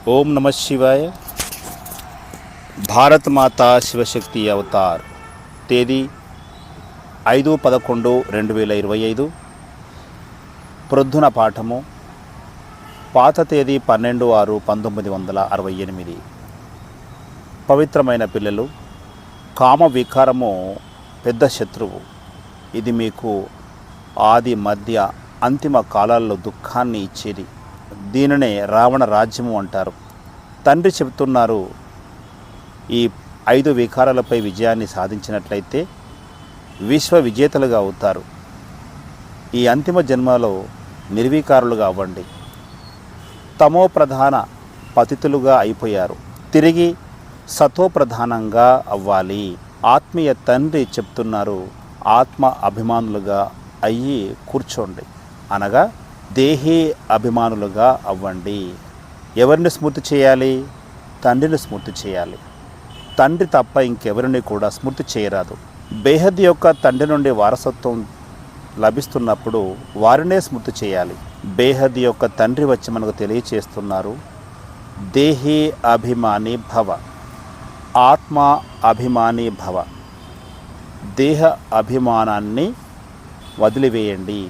ఓం నమ శివాయ. భారత్ మాతా శివశక్తి అవతార్. తేదీ 5/11/2025. ప్రొద్దున పాఠము. పాత తేదీ 12/6/1968. పవిత్రమైన పిల్లలు, కామ వికారము పెద్ద శత్రువు. ఇది మీకు ఆది మధ్య అంతిమ కాలాల్లో దుఃఖాన్ని ఇచ్చేది. దీనినే రావణ రాజ్యము అంటారు. తండ్రి చెబుతున్నారు, ఈ 5 వికారాలపై విజయాన్ని సాధించినట్లయితే విశ్వ విజేతలుగా అవుతారు. ఈ అంతిమ జన్మలో నిర్వికారులుగా అవ్వండి. తమో ప్రధాన పతితులుగా అయిపోయారు, తిరిగి సతో ప్రధానంగా అవ్వాలి. ఆత్మీయ తండ్రి చెప్తున్నారు, ఆత్మ అభిమానులుగా అయ్యి కూర్చోండి, అనగా దేహీ అభిమానులుగా అవ్వండి. ఎవరిని స్మృతి చేయాలి? తండ్రిని స్మృతి చేయాలి. తండ్రి తప్ప ఇంకెవరిని కూడా స్మృతి చేయరాదు. బేహద్ యొక్క తండ్రి నుండి వారసత్వం లభిస్తున్నప్పుడు వారినే స్మృతి చేయాలి. బేహద్ యొక్క తండ్రి వచ్చి మనకు తెలియచేస్తున్నారు, దేహీ అభిమాని భవ, ఆత్మ అభిమాని భవ. దేహ అభిమానాన్ని వదిలివేయండి.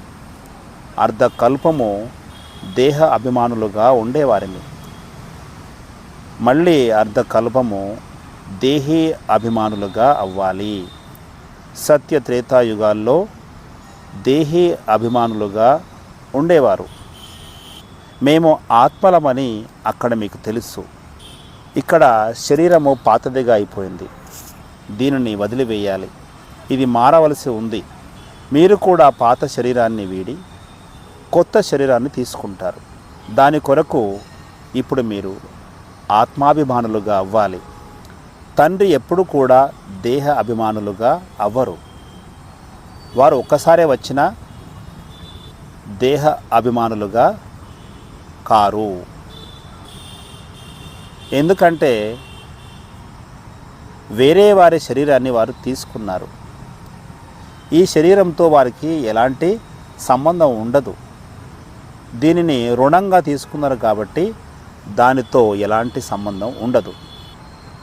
అర్ధకల్పము దేహ అభిమానులుగా ఉండేవారిని, మళ్ళీ అర్ధకల్పము దేహీ అభిమానులుగా అవ్వాలి. సత్య త్రేతాయుగాల్లో దేహీ అభిమానులుగా ఉండేవారు. మేము ఆత్మలమని అక్కడ మీకు తెలుసు. ఇక్కడ శరీరము పాతదిగా అయిపోయింది, దీనిని వదిలివేయాలి. ఇది మారవలసి ఉంది. మీరు కూడా పాత శరీరాన్ని వీడి కొత్త శరీరాన్ని తీసుకుంటారు. దాని కొరకు ఇప్పుడు మీరు ఆత్మాభిమానులుగా అవ్వాలి. తండ్రి ఎప్పుడు కూడా దేహ అభిమానులుగా అవ్వరు. వారు ఒక్కసారే వచ్చినా దేహ అభిమానులుగా కారు. ఎందుకంటే వేరే వారి శరీరాన్ని వారు తీసుకున్నారు. ఈ శరీరంతో వారికి ఎలాంటి సంబంధం ఉండదు. దీనిని రుణంగా తీసుకున్నారు కాబట్టి దానితో ఎలాంటి సంబంధం ఉండదు.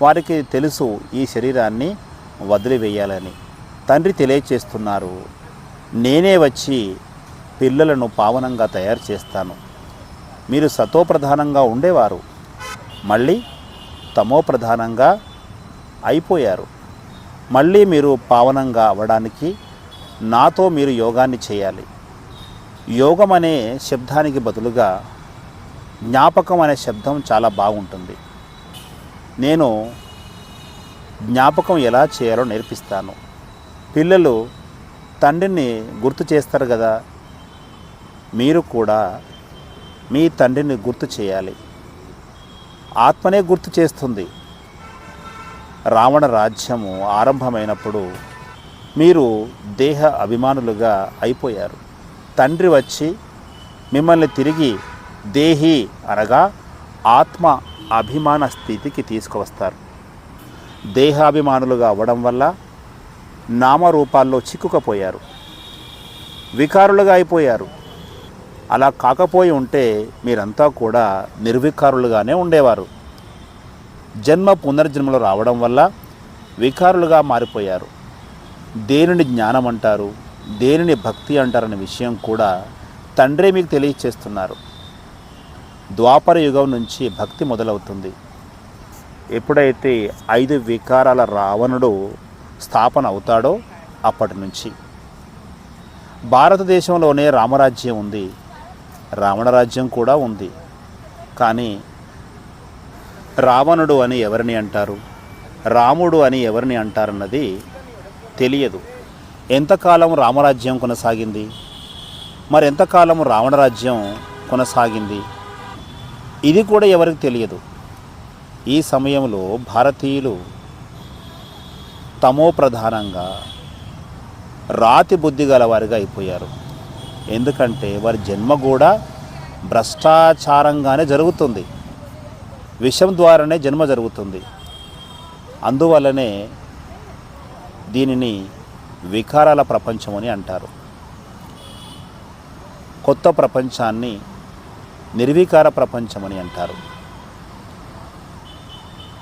వారికి తెలుసు ఈ శరీరాన్ని వదిలివేయాలని. తండ్రి తెలియచేస్తున్నారు, నేనే వచ్చి పిల్లలను పావనంగా తయారు చేస్తాను. మీరు సతో ప్రధానంగా ఉండేవారు, మళ్ళీ తమో ప్రధానంగా అయిపోయారు. మళ్ళీ మీరు పావనంగా అవ్వడానికి నాతో మీరు యోగాన్ని చేయాలి. యోగం అనే శబ్దానికి బదులుగా జ్ఞాపకం అనే శబ్దం చాలా బాగుంటుంది. నేను జ్ఞాపకం ఎలా చేయాలో నేర్పిస్తాను. పిల్లలు తండ్రిని గుర్తు చేస్తారు కదా, మీరు కూడా మీ తండ్రిని గుర్తు చేయాలి. ఆత్మనే గుర్తు చేస్తుంది. రావణ రాజ్యము ఆరంభమైనప్పుడు మీరు దేహ అభిమానులుగా అయిపోయారు. తండ్రి వచ్చి మిమ్మల్ని తిరిగి దేహి అనగా ఆత్మ అభిమాన స్థితికి తీసుకువస్తారు. దేహాభిమానులుగా అవ్వడం వల్ల నామరూపాల్లో చిక్కుకపోయారు, వికారులుగా అయిపోయారు. అలా కాకపోయి ఉంటే మీరంతా కూడా నిర్వికారులుగానే ఉండేవారు. జన్మ పునర్జన్మలు రావడం వల్ల వికారులుగా మారిపోయారు. దేనిని జ్ఞానం అంటారు, దేనిని భక్తి అంటారనే విషయం కూడా తండ్రే మీకు తెలియచేస్తున్నారు. ద్వాపర యుగం నుంచి భక్తి మొదలవుతుంది. ఎప్పుడైతే 5 వికారాల రావణుడు స్థాపన అవుతాడో అప్పటి నుంచి. భారతదేశంలోనే రామరాజ్యం ఉంది, రావణ రాజ్యం కూడా ఉంది. కానీ రావణుడు అని ఎవరిని అంటారు, రాముడు అని ఎవరిని అంటారన్నది తెలియదు. ఎంతకాలం రామరాజ్యం కొనసాగింది, మరెంతకాలం రావణరాజ్యం కొనసాగింది, ఇది కూడా ఎవరికి తెలియదు. ఈ సమయంలో భారతీయులు తమో ప్రధానంగా రాతి బుద్ధి గల వారిగా అయిపోయారు. ఎందుకంటే వారి జన్మ కూడా భ్రష్టాచారంగానే జరుగుతుంది, విషం ద్వారానే జన్మ జరుగుతుంది. అందువల్లనే దీనిని వికారాల ప్రపంచం అని అంటారు. కొత్త ప్రపంచాన్ని నిర్వికార ప్రపంచం అని అంటారు.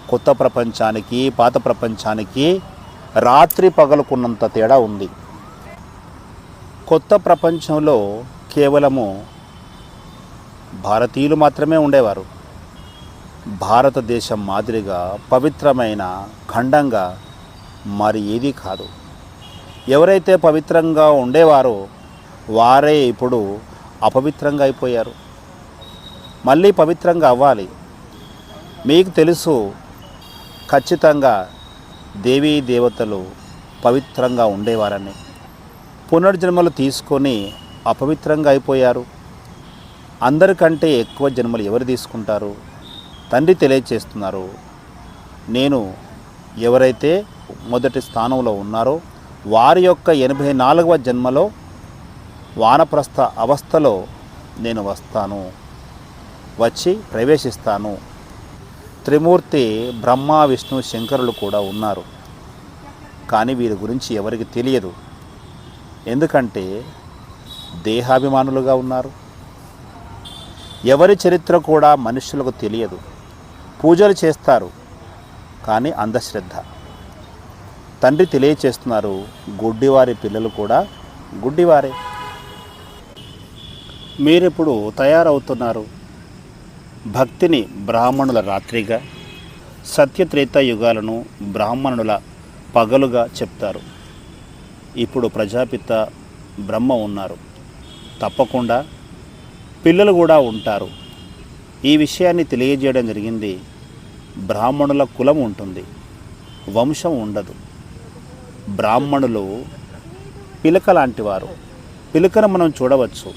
కొత్త ప్రపంచానికి పాత ప్రపంచానికి రాత్రి పగలుకున్నంత తేడా ఉంది. కొత్త ప్రపంచంలో కేవలము భారతీయులు మాత్రమే ఉండేవారు. భారతదేశం మాదిరిగా పవిత్రమైన ఖండంగా మరి ఏదీ కాదు. ఎవరైతే పవిత్రంగా ఉండేవారో వారే ఇప్పుడు అపవిత్రంగా అయిపోయారు. మళ్ళీ పవిత్రంగా అవ్వాలి. మీకు తెలుసు, ఖచ్చితంగా దేవీ దేవతలు పవిత్రంగా ఉండేవారని. పునర్జన్మలు తీసుకొని అపవిత్రంగా అయిపోయారు. అందరికంటే ఎక్కువ జన్మలు ఎవరు తీసుకుంటారు? తండ్రి తెలియచేస్తున్నారు, నేను ఎవరైతే మొదటి స్థానంలో ఉన్నారో వారి యొక్క 84వ జన్మలో వానప్రస్థ అవస్థలో నేను వస్తాను, వచ్చి ప్రవేశిస్తాను. త్రిమూర్తి బ్రహ్మ విష్ణు శంకరులు కూడా ఉన్నారు. కానీ వీరి గురించి ఎవరికి తెలియదు. ఎందుకంటే దేహాభిమానులుగా ఉన్నారు. ఎవరి చరిత్ర కూడా మనుషులకు తెలియదు. పూజలు చేస్తారు కానీ అంధశ్రద్ధ. తండ్రి తెలియచేస్తున్నారు, గుడ్డివారి పిల్లలు కూడా గుడ్డివారే. మీరిప్పుడు తయారవుతున్నారు. భక్తిని బ్రాహ్మణుల రాత్రిగా, సత్యత్రేత యుగాలను బ్రాహ్మణుల పగలుగా చెప్తారు. ఇప్పుడు ప్రజాపిత బ్రహ్మ ఉన్నారు, తప్పకుండా పిల్లలు కూడా ఉంటారు. ఈ విషయాన్ని తెలియజేయడం జరిగింది. బ్రాహ్మణుల కులం ఉంటుంది, వంశం ఉండదు. బ్రాహ్మణులు పిలక లాంటివారు. పిలకను మనం చూడవచ్చు.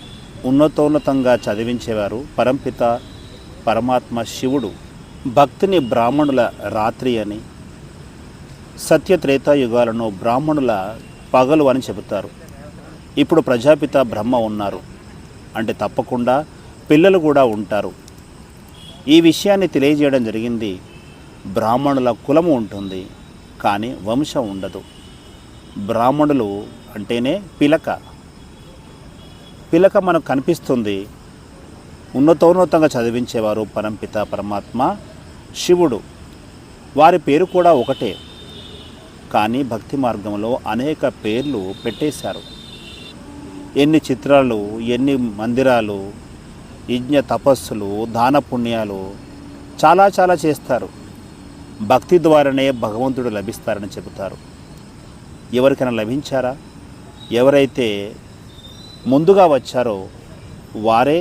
ఉన్నతోన్నతంగా చదివించేవారు పరంపిత పరమాత్మ శివుడు. భక్తిని బ్రాహ్మణుల రాత్రి అని, సత్యత్రేతాయుగాలను బ్రాహ్మణుల పగలు అని చెబుతారు. ఇప్పుడు ప్రజాపిత బ్రహ్మ ఉన్నారు అంటే తప్పకుండా పిల్లలు కూడా ఉంటారు. ఈ విషయాన్ని తెలియజేయడం జరిగింది. బ్రాహ్మణుల కులము ఉంటుంది కానీ వంశం ఉండదు. బ్రాహ్మణులు అంటేనే పిలక. పిలక మనకు కనిపిస్తుంది. ఉన్నతోన్నతంగా చదివించేవారు పరంపిత పరమాత్మ శివుడు. వారి పేరు కూడా ఒకటే, కానీ భక్తి మార్గంలో అనేక పేర్లు పెట్టేశారు. ఎన్ని చిత్రాలు, ఎన్ని మందిరాలు, యజ్ఞ తపస్సులు, దాన పుణ్యాలు చాలా చాలా చేస్తారు. భక్తి ద్వారానే భగవంతుడు లభిస్తారని చెబుతారు. ఎవరికైనా లభించారా? ఎవరైతే ముందుగా వచ్చారో వారే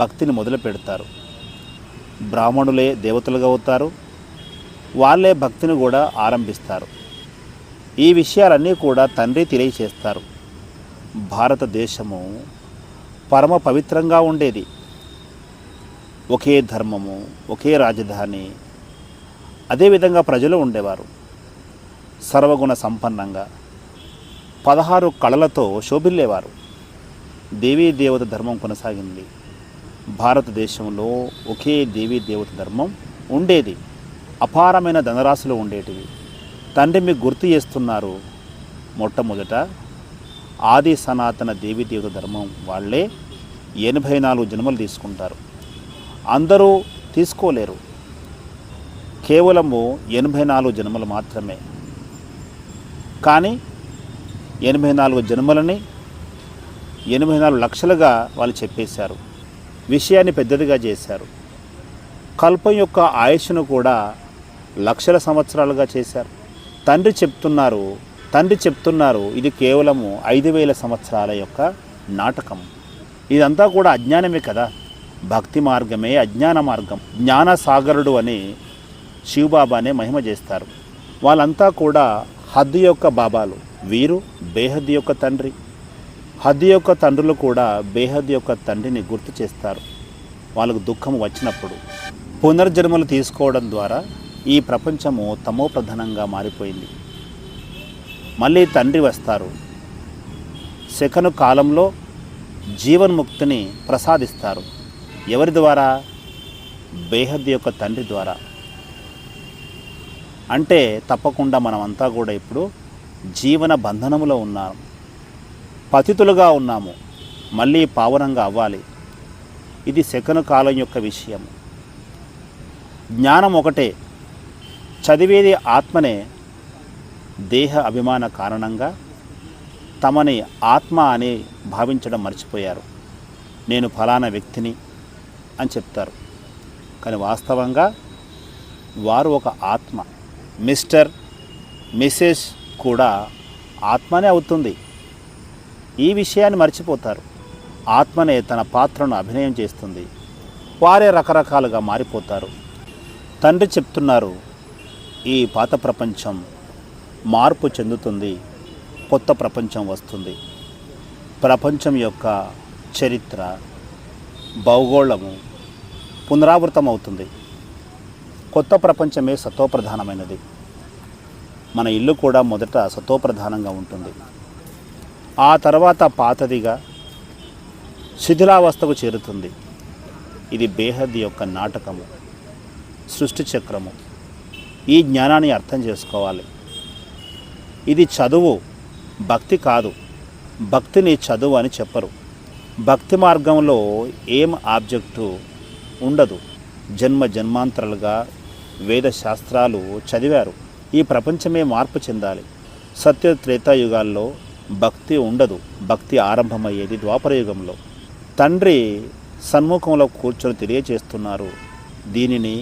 భక్తిని మొదలు పెడతారు. బ్రాహ్మణులే దేవతలుగా అవుతారు, వాళ్ళే భక్తిని కూడా ఆరంభిస్తారు. ఈ విషయాలన్నీ కూడా తండ్రి తెలియచేస్తారు. భారతదేశము పరమ పవిత్రంగా ఉండేది. ఒకే ధర్మము, ఒకే రాజధాని, అదేవిధంగా ప్రజలు ఉండేవారు. సర్వగుణ సంపన్నంగా 16 కళలతో శోభిల్లేవారు. దేవీ దేవత ధర్మం కొనసాగింది. భారతదేశంలో ఒకే దేవీ దేవత ధర్మం ఉండేది. అపారమైన ధనరాశులు ఉండేటివి. తండ్రి మీకు గుర్తు చేస్తున్నారు. మొట్టమొదట ఆది సనాతన దేవీ దేవత ధర్మం వాళ్ళే 84 జన్మలు తీసుకుంటారు. అందరూ తీసుకోలేరు. కేవలము 84 జన్మలు మాత్రమే. కానీ 84 జన్మలని 84 లక్షలుగా వాళ్ళు చెప్పేశారు. విషయాన్ని పెద్దదిగా చేశారు. కల్పం యొక్క ఆయుష్ను కూడా లక్షల సంవత్సరాలుగా చేశారు. తండ్రి చెప్తున్నారు ఇది కేవలము 5000 సంవత్సరాల యొక్క నాటకం. ఇదంతా కూడా అజ్ఞానమే కదా. భక్తి మార్గమే అజ్ఞాన మార్గం. జ్ఞానసాగరుడు అని శివబాబానే మహిమ చేస్తారు. వాళ్ళంతా కూడా హద్దు యొక్క బాబాలు. వీరు బేహద్ యొక్క తండ్రి. హద్దు యొక్క తండ్రులు కూడా బేహద్ యొక్క తండ్రిని గుర్తు చేస్తారు వాళ్ళకు దుఃఖం వచ్చినప్పుడు. పునర్జన్మలు తీసుకోవడం ద్వారా ఈ ప్రపంచము తమో ప్రధానంగా మారిపోయింది. మళ్ళీ తండ్రి వస్తారు. సెకను కాలంలో జీవన్ముక్తిని ప్రసాదిస్తారు. ఎవరి ద్వారా? బేహద్ యొక్క తండ్రి ద్వారా. అంటే తప్పకుండా మనమంతా కూడా ఇప్పుడు జీవన బంధనములో ఉన్నాము, పతితులుగా ఉన్నాము. మళ్ళీ పావనంగా అవ్వాలి. ఇది సెకను కాలం యొక్క విషయం. జ్ఞానం ఒకటే, చదివేది ఆత్మనే. దేహ అభిమాన కారణంగా తమని ఆత్మ అని భావించడం మర్చిపోయారు. నేను ఫలానా వ్యక్తిని అని చెప్తారు, కానీ వాస్తవంగా వారు ఒక ఆత్మ. మిస్టర్, మిసెస్ కూడా ఆత్మనే అవుతుంది. ఈ విషయాన్ని మర్చిపోతారు. ఆత్మనే తన పాత్రను అభినయం చేస్తుంది. వారే రకరకాలుగా మారిపోతారు. తండ్రి చెప్తున్నారు, ఈ పాత ప్రపంచం మార్పు చెందుతుంది, కొత్త ప్రపంచం వస్తుంది. ప్రపంచం యొక్క చరిత్ర, భౌగోళము పునరావృతం అవుతుంది. కొత్త ప్రపంచమే సతోప్రధానమైనది. మన ఇల్లు కూడా మొదట సతోప్రధానంగా ఉంటుంది. ఆ తర్వాత పాతదిగా శిథిలావస్థకు చేరుతుంది. ఇది బేహద్ యొక్క నాటకము, సృష్టి చక్రము. ఈ జ్ఞానాన్ని అర్థం చేసుకోవాలి. ఇది చదువు, భక్తి కాదు. భక్తిని చదువు అని చెప్పరు. భక్తి మార్గంలో ఏం ఆబ్జెక్టు ఉండదు. జన్మ జన్మాంతరాలుగా వేద శాస్త్రాలు చదివారు. ఈ ప్రపంచమే మార్పు చెందాలి. సత్య త్రేతాయుగాల్లో భక్తి ఉండదు. భక్తి ఆరంభమయ్యేది ద్వాపరయుగంలో. తండ్రి సన్ముఖంలో కూర్చొని తెలియచేస్తున్నారు. దీనిని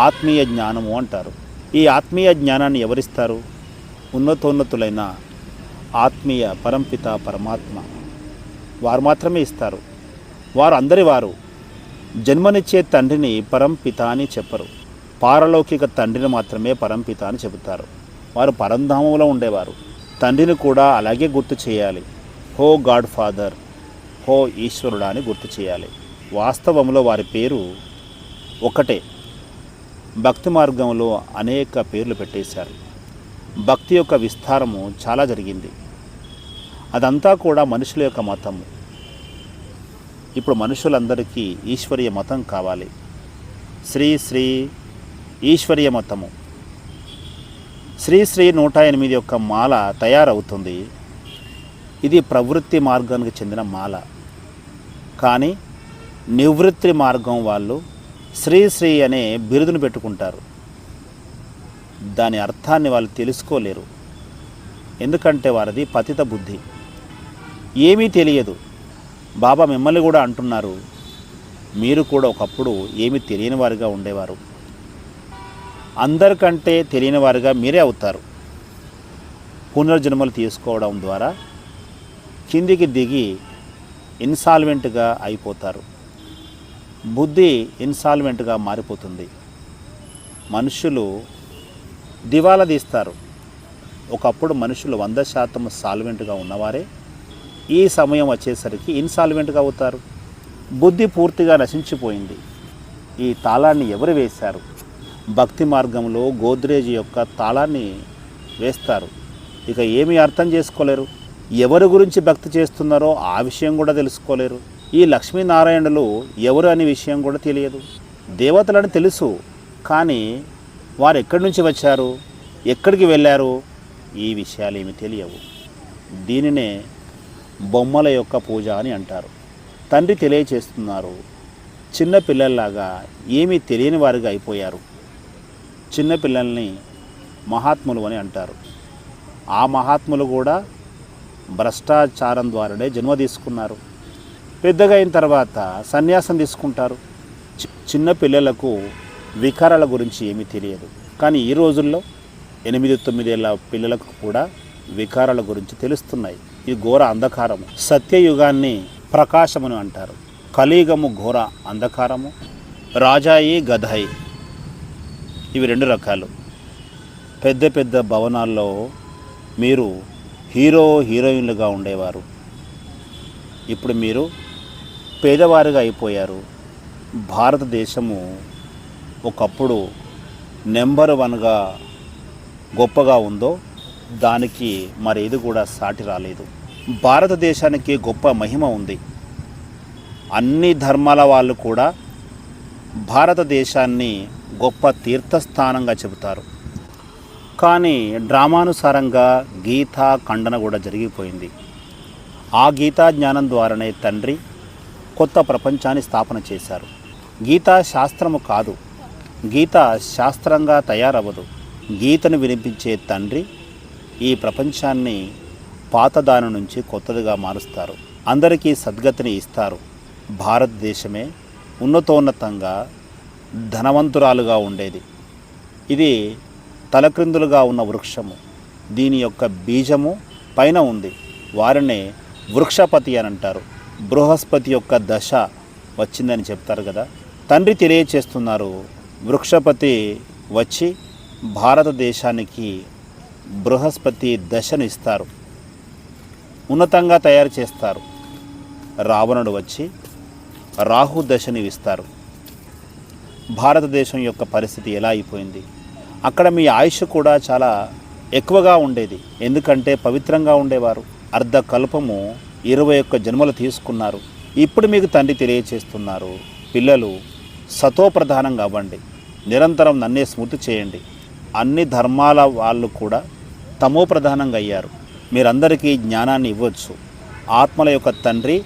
ఆత్మీయ జ్ఞానము అంటారు. ఈ ఆత్మీయ జ్ఞానాన్ని ఎవరిస్తారు? ఉన్నతోన్నతులైన ఆత్మీయ పరంపిత పరమాత్మ వారు మాత్రమే ఇస్తారు. వారు అందరి వారు. జన్మనిచ్చే తండ్రిని పరంపిత అని చెప్పరు. పారలౌకిక తండ్రిని మాత్రమే పరంపిత అని చెబుతారు. వారు పరంధామంలో ఉండేవారు. తండ్రిని కూడా అలాగే గుర్తు చేయాలి. హో గాడ్ ఫాదర్, హో ఈశ్వరుడా అని గుర్తు చేయాలి. వాస్తవంలో వారి పేరు ఒకటే. భక్తి మార్గంలో అనేక పేర్లు పెట్టేశారు. భక్తి యొక్క విస్తారము చాలా జరిగింది. అదంతా కూడా మనుషుల యొక్క మతము. ఇప్పుడు మనుషులందరికీ ఈశ్వరీయ మతం కావాలి. శ్రీ శ్రీ ఈశ్వరీయ మతము. శ్రీ శ్రీ 108 యొక్క మాల తయారవుతుంది. ఇది ప్రవృత్తి మార్గానికి చెందిన మాల. కానీ నివృత్తి మార్గం వాళ్ళు శ్రీ శ్రీ అనే బిరుదును పెట్టుకుంటారు. దాని అర్థాన్ని వాళ్ళు తెలుసుకోలేరు. ఎందుకంటే వారిది పతిత బుద్ధి, ఏమీ తెలియదు. బాబా మిమ్మల్ని కూడా అంటున్నారు, మీరు కూడా ఒకప్పుడు ఏమీ తెలియని వారిగా ఉండేవారు. అందరికంటే తెలియని వారిగా మీరే అవుతారు. పునర్జన్మలు తీసుకోవడం ద్వారా కిందికి దిగి ఇన్సాల్వెంట్గా అయిపోతారు. బుద్ధి ఇన్సాల్వెంట్గా మారిపోతుంది. మనుషులు దివాలా తీస్తారు. ఒకప్పుడు మనుషులు 100% సాల్వెంట్గా ఉన్నవారే ఈ సమయం వచ్చేసరికి ఇన్సాల్వెంట్గా అవుతారు. బుద్ధి పూర్తిగా నశించిపోయింది. ఈ తాళాన్ని ఎవరు వేశారు? భక్తి మార్గంలో గోద్రేజ్ యొక్క తాళాన్ని వేస్తారు. ఇక ఏమీ అర్థం చేసుకోలేరు. ఎవరి గురించి భక్తి చేస్తున్నారో ఆ విషయం కూడా తెలుసుకోలేరు. ఈ లక్ష్మీనారాయణులు ఎవరు అనే విషయం కూడా తెలియదు. దేవతలని తెలుసు, కానీ వారు ఎక్కడి నుంచి వచ్చారు, ఎక్కడికి వెళ్ళారు, ఈ విషయాలు ఏమి తెలియవు. దీనినే బొమ్మల యొక్క పూజ అని అంటారు. తండ్రి తెలియచేస్తున్నారు, చిన్న పిల్లల్లాగా ఏమీ తెలియని వారిగా అయిపోయారు. చిన్నపిల్లల్ని మహాత్ములు అని అంటారు. ఆ మహాత్ములు కూడా భ్రష్టాచారం ద్వారానే జన్మ తీసుకున్నారు. పెద్దగా అయిన తర్వాత సన్యాసం తీసుకుంటారు. చిన్న పిల్లలకు వికారాల గురించి ఏమీ తెలియదు. కానీ ఈ రోజుల్లో 8-9 ఏళ్ళ పిల్లలకు కూడా వికారాల గురించి తెలుస్తున్నాయి. ఇది ఘోర అంధకారము. సత్యయుగాన్ని ప్రకాశమును అంటారు. కలియుగము ఘోర అంధకారము. రాజాయి గధాయి, ఇవి 2 రకాలు. పెద్ద పెద్ద భవనాల్లో మీరు హీరోయిన్లుగా ఉండేవారు. ఇప్పుడు మీరు పేదవారిగా అయిపోయారు. భారతదేశము ఒకప్పుడు నెంబర్ 1గా గొప్పగా ఉందో దానికి మరేది కూడా సాటి రాలేదు. భారతదేశానికి గొప్ప మహిమ ఉంది. అన్ని ధర్మాల వాళ్ళు కూడా భారతదేశాన్ని గొప్ప తీర్థస్థానంగా చెబుతారు. కానీ డ్రామానుసారంగా గీతా ఖండన కూడా జరిగిపోయింది. ఆ గీతా జ్ఞానం ద్వారానే తండ్రి కొత్త ప్రపంచాన్ని స్థాపన చేశారు. గీతా శాస్త్రము కాదు, గీత శాస్త్రంగా తయారవ్వదు. గీతను వినిపించే తండ్రి ఈ ప్రపంచాన్ని పాతదాని నుంచి కొత్తదిగా మారుస్తారు. అందరికీ సద్గతిని ఇస్తారు. భారతదేశమే ఉన్నతోన్నతంగా ధనవంతురాలుగా ఉండేది. ఇది తలక్రిందులుగా ఉన్న వృక్షము. దీని యొక్క బీజము పైన ఉంది. వారినే వృక్షపతి అని అంటారు. బృహస్పతి యొక్క దశ వచ్చిందని చెప్తారు కదా. తండ్రి తెలియచేస్తున్నారు, వృక్షపతి వచ్చి భారతదేశానికి బృహస్పతి దశను ఇస్తారు, ఉన్నతంగా తయారు చేస్తారు. రావణుడు వచ్చి రాహు దశని ఇస్తారు. భారతదేశం యొక్క పరిస్థితి ఎలా అయిపోయింది? అక్కడ మీ ఆయుష్ కూడా చాలా ఎక్కువగా ఉండేది. ఎందుకంటే పవిత్రంగా ఉండేవారు. అర్ధకల్పము 21 జన్మలు తీసుకున్నారు. ఇప్పుడు మీకు తండ్రి తెలియచేస్తున్నారు, పిల్లలు సతోప్రధానంగా అవ్వండి, నిరంతరం నన్నే స్మృతి చేయండి. అన్ని ధర్మాల వాళ్ళు కూడా తమో ప్రధానంగా అయ్యారు. మీరందరికీ జ్ఞానాన్ని ఇవ్వచ్చు. ఆత్మల యొక్క తండ్రి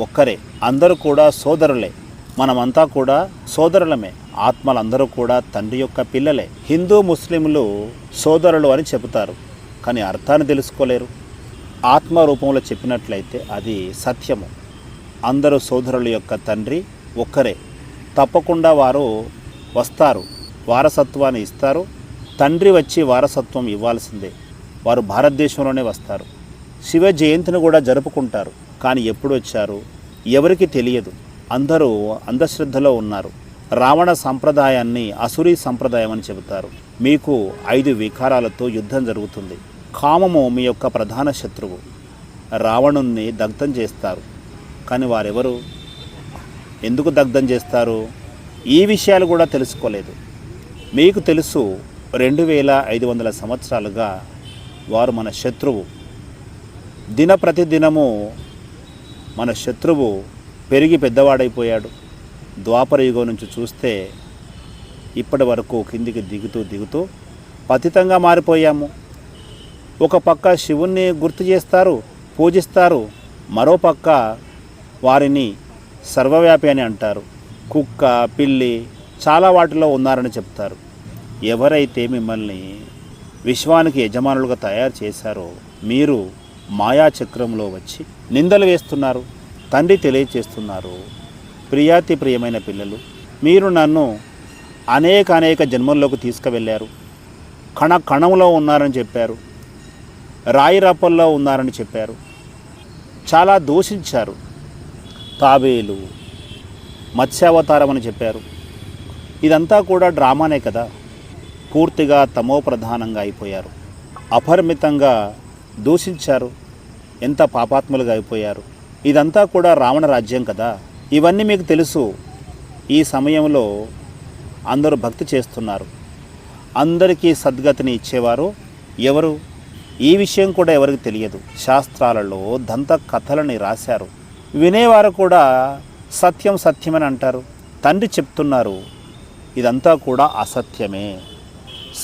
ఒక్కరే, అందరూ కూడా సోదరులే. మనమంతా కూడా సోదరులమే. ఆత్మలందరూ కూడా తండ్రి యొక్క పిల్లలే. హిందూ ముస్లింలు సోదరులు అని చెబుతారు, కానీ అర్థాన్ని తెలుసుకోలేరు. ఆత్మ రూపంలో చెప్పినట్లయితే అది సత్యము. అందరూ సోదరుల యొక్క తండ్రి ఒక్కరే. తప్పకుండా వారు వస్తారు, వారసత్వాన్ని ఇస్తారు. తండ్రి వచ్చి వారసత్వం ఇవ్వాల్సిందే. వారు భారతదేశంలోనే వస్తారు. శివ జయంతిని కూడా జరుపుకుంటారు. కానీ ఎప్పుడు వచ్చారు ఎవరికి తెలియదు. అందరూ అంధశ్రద్ధలో ఉన్నారు. రావణ సంప్రదాయాన్ని అసురీ సంప్రదాయం అని చెబుతారు. మీకు 5 వికారాలతో యుద్ధం జరుగుతుంది. కామము మీ యొక్క ప్రధాన శత్రువు. రావణుణ్ణి దగ్ధం చేస్తారు. కానీ వారెవరు, ఎందుకు దగ్ధం చేస్తారు? ఈ విషయాలు కూడా తెలుసుకోలేదు. మీకు తెలుసు, 2500 సంవత్సరాలుగా వారు మన శత్రువు. ప్రతిదినము మన శత్రువు పెరిగి పెద్దవాడైపోయాడు. ద్వాపర యుగం నుంచి చూస్తే ఇప్పటి వరకు కిందికి దిగుతూ పతితంగా మారిపోయాము. ఒక పక్క శివుణ్ణి గుర్తు చేస్తారు, పూజిస్తారు. మరో పక్క వారిని సర్వవ్యాపి అని అంటారు. కుక్క, పిల్లి చాలా వాటిలో ఉన్నారని చెప్తారు. ఎవరైతే మిమ్మల్ని విశ్వానికి యజమానులుగా తయారు చేశారో మీరు మాయాచక్రంలో వచ్చి నిందలు వేస్తున్నారు. తండ్రి తెలియచేస్తున్నారు, ప్రియాతి ప్రియమైన పిల్లలు, మీరు నన్ను అనేక జన్మల్లోకి తీసుకువెళ్ళారు. కణంలో ఉన్నారని చెప్పారు, రాయి రప్పల్లో ఉన్నారని చెప్పారు. చాలా దూషించారు. తాబేలు, మత్స్యావతారం అని చెప్పారు. ఇదంతా కూడా డ్రామానే కదా. పూర్తిగా తమో ప్రధానంగా అయిపోయారు. అపరిమితంగా దూషించారు. ఎంత పాపాత్ములుగా అయిపోయారు. ఇదంతా కూడా రావణ రాజ్యం కదా. ఇవన్నీ మీకు తెలుసు. ఈ సమయంలో అందరూ భక్తి చేస్తున్నారు. అందరికీ సద్గతిని ఇచ్చేవారు ఎవరు? ఈ విషయం కూడా ఎవరికి తెలియదు. శాస్త్రాలలో దంత కథలని రాశారు. వినేవారు కూడా సత్యం సత్యమని అంటారు. తండ్రి చెప్తున్నారు, ఇదంతా కూడా అసత్యమే.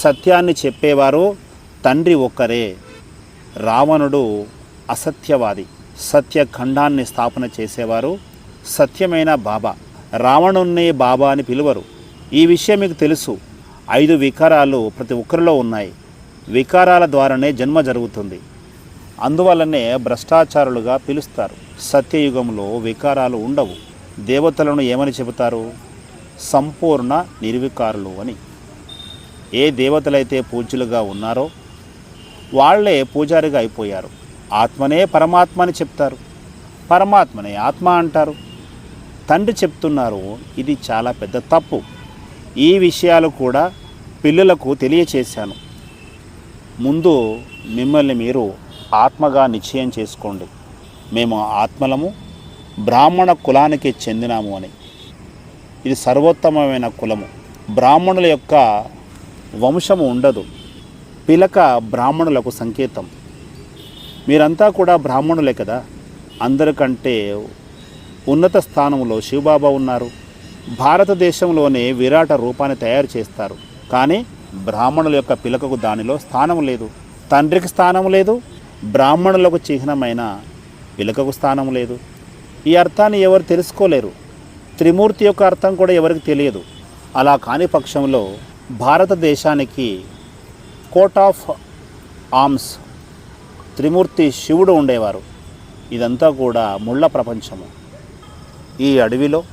సత్యాన్ని చెప్పేవారు తండ్రి ఒక్కరే. రావణుడు అసత్యవాది. సత్యఖండాన్ని స్థాపన చేసేవారు సత్యమైన బాబా. రావణుణ్ణి బాబా అని పిలువరు. ఈ విషయం మీకు తెలుసు. 5 వికారాలు ప్రతి ఒక్కరిలో ఉన్నాయి. వికారాల ద్వారానే జన్మ జరుగుతుంది. అందువల్లనే భ్రష్టాచారులుగా పిలుస్తారు. సత్యయుగంలో వికారాలు ఉండవు. దేవతలను ఏమని చెబుతారు? సంపూర్ణ నిర్వికారులు అని. ఏ దేవతలైతే పూజ్యులుగా ఉన్నారో వాళ్ళే పూజారిగా అయిపోయారు. ఆత్మనే పరమాత్మ అని చెప్తారు, పరమాత్మనే ఆత్మ అంటారు. తండ్రి చెప్తున్నారు, ఇది చాలా పెద్ద తప్పు. ఈ విషయాలు కూడా పిల్లలకు తెలియచేశాను. ముందు మిమ్మల్ని మీరు ఆత్మగా నిశ్చయం చేసుకోండి. మేము ఆత్మలము, బ్రాహ్మణ కులానికి చెందినాము అని. ఇది సర్వోత్తమమైన కులము. బ్రాహ్మణుల యొక్క వంశము ఉండదు. పిలక బ్రాహ్మణులకు సంకేతం. మీరంతా కూడా బ్రాహ్మణులే కదా. అందరికంటే ఉన్నత స్థానంలో శివబాబా ఉన్నారు. భారతదేశంలోనే విరాట రూపాన్ని తయారు చేస్తారు. కానీ బ్రాహ్మణుల యొక్క పిలకకు దానిలో స్థానం లేదు. తండ్రికి స్థానం లేదు, బ్రాహ్మణులకు చిహ్నమైన పిలకకు స్థానం లేదు. ఈ అర్థాన్ని ఎవరు తెలుసుకోలేరు. త్రిమూర్తి యొక్క అర్థం కూడా ఎవరికి తెలియదు. అలా కాని పక్షంలో భారతదేశానికి కోట్ ఆఫ్ ఆర్మ్స్, త్రిమూర్తి శివుడు ఉండేవారు. ఇదంతా కూడా ముళ్ళ ప్రపంచము. ఈ అడవిలో